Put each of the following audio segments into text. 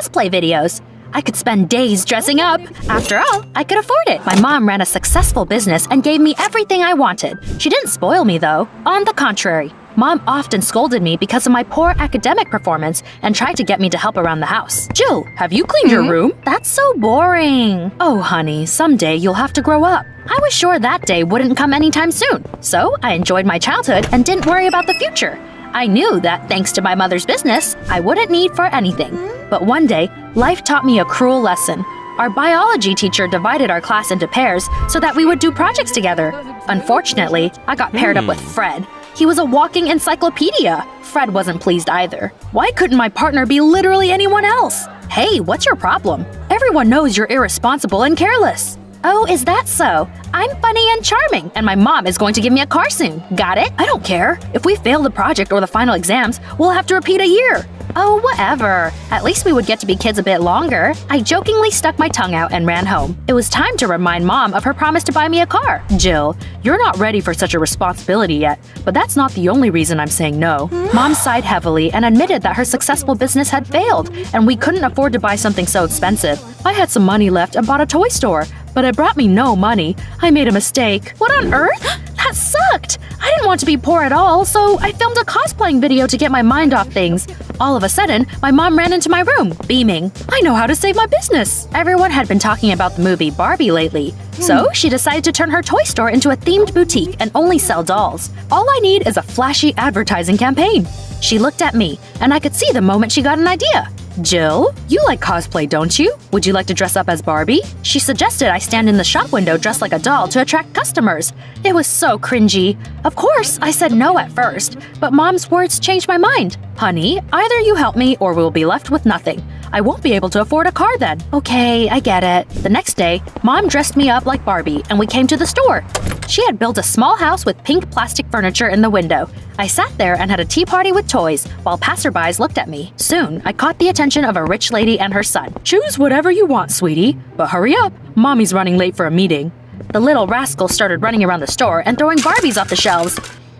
cosplay videos. I could spend days dressing up. After all, I could afford it. My mom ran a successful business and gave me everything I wanted. She didn't spoil me, though. On the contrary, Mom often scolded me because of my poor academic performance and tried to get me to help around the house. Jill, have you cleaned your room? That's so boring. Oh, honey, someday you'll have to grow up. I was sure that day wouldn't come anytime soon. So I enjoyed my childhood and didn't worry about the future. I knew that thanks to my mother's business, I wouldn't need for anything. But one day, life taught me a cruel lesson. Our biology teacher divided our class into pairs so that we would do projects together. Unfortunately, I got paired up with Fred. He was a walking encyclopedia. Fred wasn't pleased either. Why couldn't my partner be literally anyone else? Hey, what's your problem? Everyone knows you're irresponsible and careless. Oh, is that so? I'm funny and charming, and my mom is going to give me a car soon. Got it? I don't care. If we fail the project or the final exams, we'll have to repeat a year. Oh, whatever. At least we would get to be kids a bit longer. I jokingly stuck my tongue out and ran home. It was time to remind Mom of her promise to buy me a car. Jill, you're not ready for such a responsibility yet, but that's not the only reason I'm saying no. Mom sighed heavily and admitted that her successful business had failed, and we couldn't afford to buy something so expensive. I had some money left and bought a toy store, but it brought me no money. I made a mistake. What on earth? That sucked! I didn't want to be poor at all, so I filmed a cosplaying video to get my mind off things. All of a sudden, my mom ran into my room, beaming. I know how to save my business! Everyone had been talking about the movie Barbie lately, so she decided to turn her toy store into a themed boutique and only sell dolls. All I need is a flashy advertising campaign. She looked at me, and I could see the moment she got an idea. Jill, you like cosplay, don't you? Would you like to dress up as Barbie? She suggested I stand in the shop window dressed like a doll to attract customers. It was so cringy. Of course, I said no at first, but Mom's words changed my mind. Honey, either you help me or we'll be left with nothing. I won't be able to afford a car then. Okay, I get it. The next day, Mom dressed me up like Barbie and we came to the store. She had built a small house with pink plastic furniture in the window. I sat there and had a tea party with toys while passerbys looked at me. Soon, I caught the attention of a rich lady and her son. Choose whatever you want, sweetie, but hurry up. Mommy's running late for a meeting. The little rascal started running around the store and throwing Barbies off the shelves.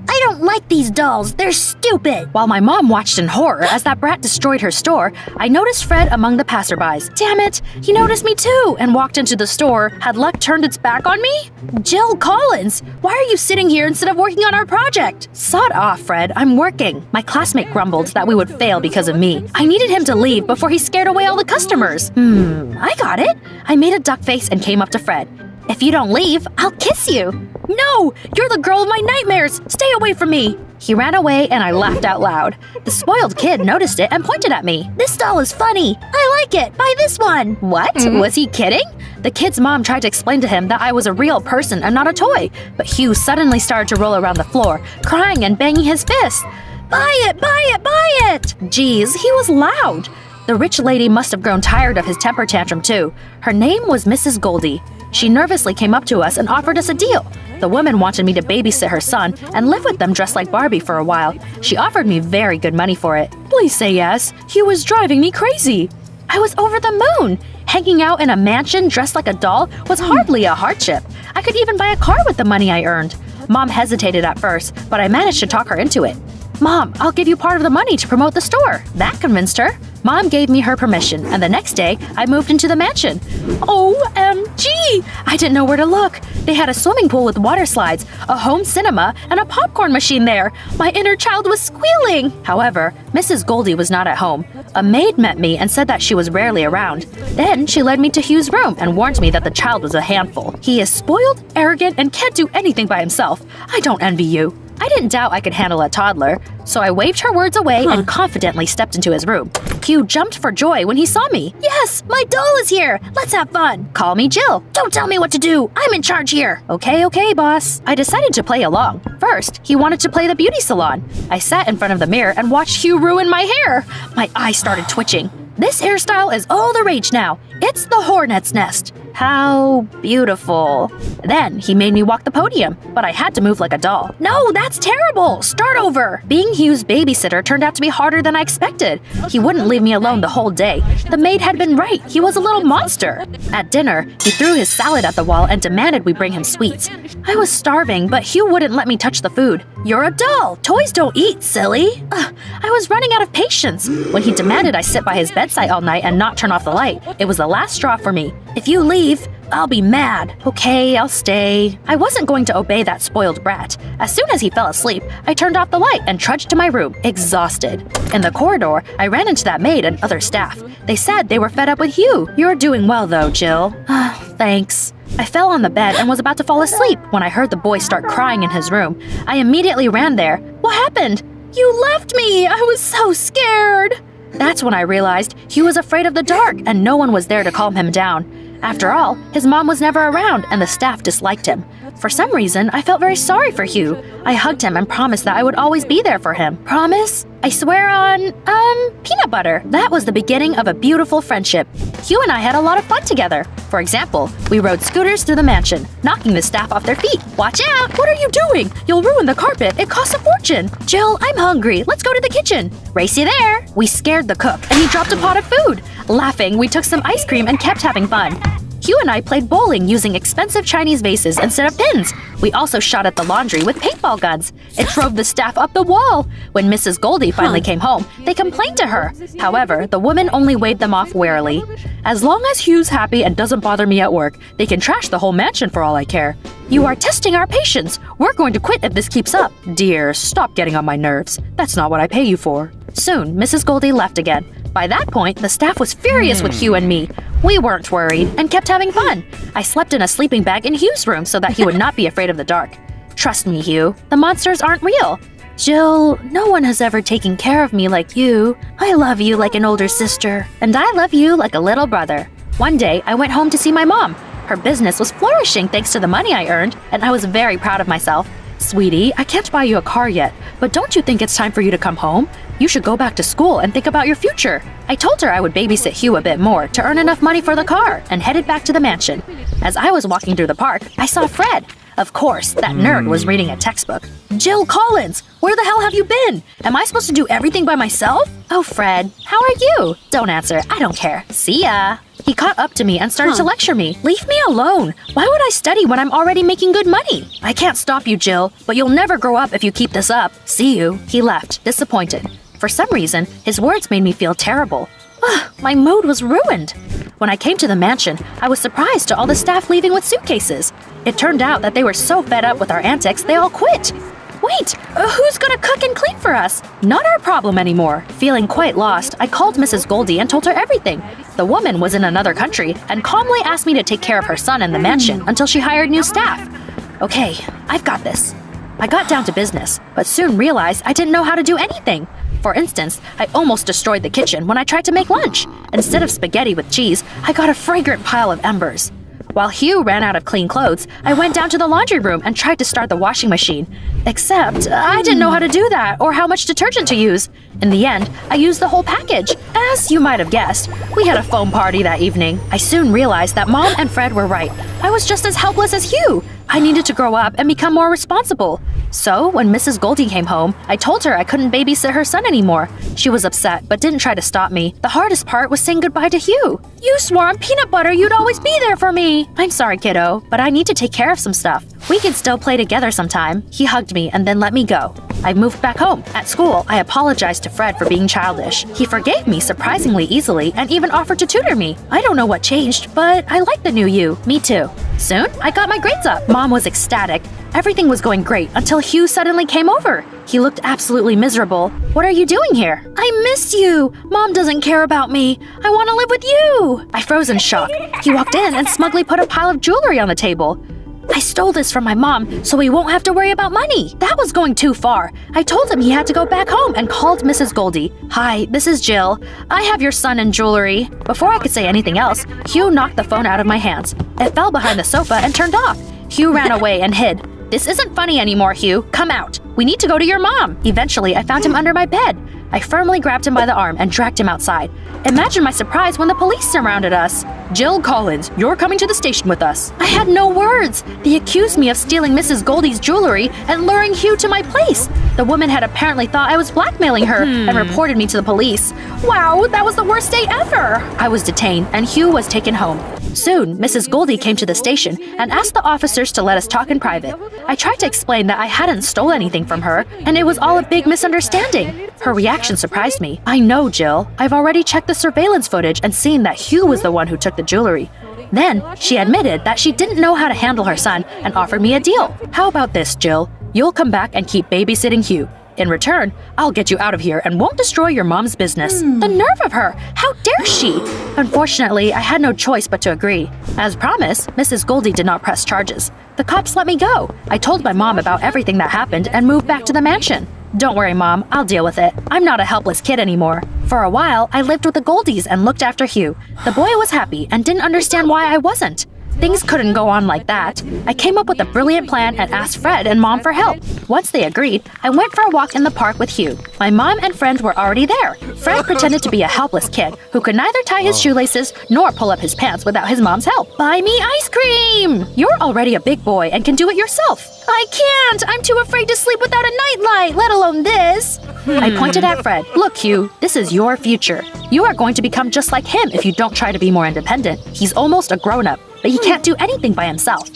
I don't like these dolls. They're stupid. While my mom watched in horror as that brat destroyed her store, I noticed Fred among the passerbys. Damn it! He noticed me too and walked into the store. Had luck turned its back on me? Jill Collins, why are you sitting here instead of working on our project? Sod off, Fred. I'm working. My classmate grumbled that we would fail because of me. I needed him to leave before he scared away all the customers. I got it. I made a duck face and came up to Fred. If you don't leave, I'll kiss you. No! You're the girl of my nightmares! Stay away from me! He ran away and I laughed out loud. The spoiled kid noticed it and pointed at me. This doll is funny. I like it. Buy this one. What? Was he kidding? The kid's mom tried to explain to him that I was a real person and not a toy, but Hugh suddenly started to roll around the floor, crying and banging his fist. Buy it! Buy it! Buy it! Geez, he was loud. The rich lady must have grown tired of his temper tantrum too. Her name was Mrs. Goldie. She nervously came up to us and offered us a deal. The woman wanted me to babysit her son and live with them dressed like Barbie for a while. She offered me very good money for it. Please say yes. He was driving me crazy. I was over the moon. Hanging out in a mansion dressed like a doll was hardly a hardship. I could even buy a car with the money I earned. Mom hesitated at first, but I managed to talk her into it. Mom, I'll give you part of the money to promote the store. That convinced her. Mom gave me her permission, and the next day, I moved into the mansion. OMG! I didn't know where to look. They had a swimming pool with water slides, a home cinema, and a popcorn machine there. My inner child was squealing. However, Mrs. Goldie was not at home. A maid met me and said that she was rarely around. Then she led me to Hugh's room and warned me that the child was a handful. He is spoiled, arrogant, and can't do anything by himself. I don't envy you. I didn't doubt I could handle a toddler, so I waved her words away and confidently stepped into his room. Hugh jumped for joy when he saw me. Yes, my doll is here! Let's have fun! Call me Jill. Don't tell me what to do! I'm in charge here! Okay, boss. I decided to play along. First, he wanted to play the beauty salon. I sat in front of the mirror and watched Hugh ruin my hair. My eyes started twitching. This hairstyle is all the rage now. It's the hornet's nest. How beautiful. Then he made me walk the podium, but I had to move like a doll. No, that's terrible! Start over! Being Hugh's babysitter turned out to be harder than I expected. He wouldn't leave me alone the whole day. The maid had been right. He was a little monster. At dinner, he threw his salad at the wall and demanded we bring him sweets. I was starving, but Hugh wouldn't let me touch the food. You're a doll! Toys don't eat, silly! I was running out of patience. When he demanded I sit by his bedside all night and not turn off the light, it was the last straw for me. If you leave, I'll be mad. Okay, I'll stay. I wasn't going to obey that spoiled brat. As soon as he fell asleep, I turned off the light and trudged to my room, exhausted. In the corridor, I ran into that maid and other staff. They said they were fed up with Hugh. You're doing well though, Jill. Thanks. I fell on the bed and was about to fall asleep when I heard the boy start crying in his room. I immediately ran there. What happened? You left me! I was so scared! That's when I realized Hugh was afraid of the dark and no one was there to calm him down. After all, his mom was never around and the staff disliked him. For some reason, I felt very sorry for Hugh. I hugged him and promised that I would always be there for him. Promise? I swear on, peanut butter. That was the beginning of a beautiful friendship. Hugh and I had a lot of fun together. For example, we rode scooters through the mansion, knocking the staff off their feet. Watch out! What are you doing? You'll ruin the carpet. It costs a fortune. Jill, I'm hungry. Let's go to the kitchen. Racy there. We scared the cook, and he dropped a pot of food. Laughing, we took some ice cream and kept having fun. Hugh and I played bowling using expensive Chinese vases instead of pins. We also shot at the laundry with paintball guns. It drove the staff up the wall. When Mrs. Goldie finally came home, they complained to her. However, the woman only waved them off warily. As long as Hugh's happy and doesn't bother me at work, they can trash the whole mansion for all I care. You are testing our patience. We're going to quit if this keeps up. Dear, stop getting on my nerves. That's not what I pay you for. Soon, Mrs. Goldie left again. By that point, the staff was furious with Hugh and me. We weren't worried and kept having fun. I slept in a sleeping bag in Hugh's room so that he would not be afraid of the dark. Trust me, Hugh, the monsters aren't real. Jill, no one has ever taken care of me like you. I love you like an older sister. And I love you like a little brother. One day, I went home to see my mom. Her business was flourishing thanks to the money I earned, and I was very proud of myself. Sweetie, I can't buy you a car yet, but don't you think it's time for you to come home? You should go back to school and think about your future. I told her I would babysit Hugh a bit more to earn enough money for the car and headed back to the mansion. As I was walking through the park, I saw Fred. Of course, that nerd was reading a textbook. Jill Collins, where the hell have you been? Am I supposed to do everything by myself? Oh, Fred, how are you? Don't answer, I don't care. See ya. He caught up to me and started to lecture me. Leave me alone. Why would I study when I'm already making good money? I can't stop you, Jill, but you'll never grow up if you keep this up. See you. He left, disappointed. For some reason, his words made me feel terrible. My mood was ruined. When I came to the mansion, I was surprised to all the staff leaving with suitcases. It turned out that they were so fed up with our antics, they all quit. Wait, who's gonna cook and clean for us? Not our problem anymore. Feeling quite lost, I called Mrs. Goldie and told her everything. The woman was in another country and calmly asked me to take care of her son in the mansion until she hired new staff. Okay, I've got this. I got down to business, but soon realized I didn't know how to do anything. For instance, I almost destroyed the kitchen when I tried to make lunch. Instead of spaghetti with cheese, I got a fragrant pile of embers. While Hugh ran out of clean clothes, I went down to the laundry room and tried to start the washing machine. Except, I didn't know how to do that or how much detergent to use. In the end, I used the whole package. As you might have guessed, we had a foam party that evening. I soon realized that Mom and Fred were right. I was just as helpless as Hugh. I needed to grow up and become more responsible. So, when Mrs. Goldie came home, I told her I couldn't babysit her son anymore. She was upset, but didn't try to stop me. The hardest part was saying goodbye to Hugh. You swore on peanut butter you'd always be there for me. I'm sorry, kiddo, but I need to take care of some stuff. We can still play together sometime. He hugged me and then let me go. I moved back home. At school, I apologized to Fred for being childish. He forgave me surprisingly easily and even offered to tutor me. I don't know what changed, but I like the new you. Me too. Soon, I got my grades up. Mom was ecstatic. Everything was going great until Hugh suddenly came over. He looked absolutely miserable. What are you doing here? I miss you. Mom doesn't care about me. I want to live with you. I froze in shock. He walked in and smugly put a pile of jewelry on the table. I stole this from my mom so he won't have to worry about money. That was going too far. I told him he had to go back home and called Mrs. Goldie. Hi, this is Jill. I have your son in jewelry. Before I could say anything else, Hugh knocked the phone out of my hands. It fell behind the sofa and turned off. Hugh ran away and hid. This isn't funny anymore, Hugh. Come out. We need to go to your mom. Eventually, I found him under my bed. I firmly grabbed him by the arm and dragged him outside. Imagine my surprise when the police surrounded us. Jill Collins, you're coming to the station with us. I had no words. They accused me of stealing Mrs. Goldie's jewelry and luring Hugh to my place. The woman had apparently thought I was blackmailing her and reported me to the police. Wow, that was the worst day ever! I was detained and Hugh was taken home. Soon, Mrs. Goldie came to the station and asked the officers to let us talk in private. I tried to explain that I hadn't stole anything from her and it was all a big misunderstanding. Her reaction surprised me. I know, Jill. I've already checked the surveillance footage and seen that Hugh was the one who took the jewelry. Then, she admitted that she didn't know how to handle her son and offered me a deal. How about this, Jill? You'll come back and keep babysitting Hugh. In return, I'll get you out of here and won't destroy your mom's business. The nerve of her! How dare she! Unfortunately, I had no choice but to agree. As promised, Mrs. Goldie did not press charges. The cops let me go. I told my mom about everything that happened and moved back to the mansion. Don't worry, Mom, I'll deal with it. I'm not a helpless kid anymore. For a while, I lived with the Goldies and looked after Hugh. The boy was happy and didn't understand why I wasn't. Things couldn't go on like that. I came up with a brilliant plan and asked Fred and Mom for help. Once they agreed, I went for a walk in the park with Hugh. My mom and friend were already there. Fred pretended to be a helpless kid who could neither tie his shoelaces nor pull up his pants without his mom's help. Buy me ice cream! You're already a big boy and can do it yourself. I can't! I'm too afraid to sleep without a nightlight, let alone this. I pointed at Fred. Look, Hugh, this is your future. You are going to become just like him if you don't try to be more independent. He's almost a grown-up, but he can't do anything by himself.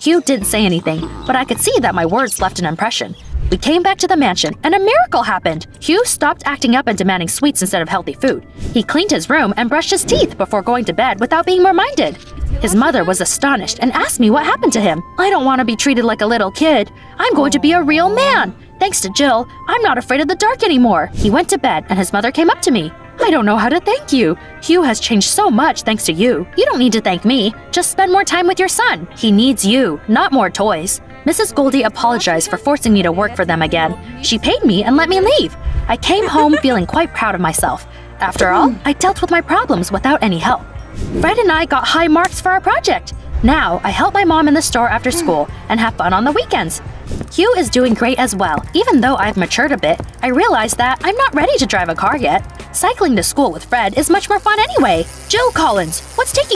Hugh didn't say anything, but I could see that my words left an impression. We came back to the mansion, and a miracle happened. Hugh stopped acting up and demanding sweets instead of healthy food. He cleaned his room and brushed his teeth before going to bed without being reminded. His mother was astonished and asked me what happened to him. I don't want to be treated like a little kid. I'm going to be a real man. Thanks to Jill, I'm not afraid of the dark anymore. He went to bed and his mother came up to me. I don't know how to thank you. Hugh has changed so much thanks to you. You don't need to thank me. Just spend more time with your son. He needs you, not more toys. Mrs. Goldie apologized for forcing me to work for them again. She paid me and let me leave. I came home feeling quite proud of myself. After all, I dealt with my problems without any help. Fred and I got high marks for our project. Now, I help my mom in the store after school and have fun on the weekends. Hugh is doing great as well. Even though I've matured a bit, I realize that I'm not ready to drive a car yet. Cycling to school with Fred is much more fun anyway. Jill Collins, what's taking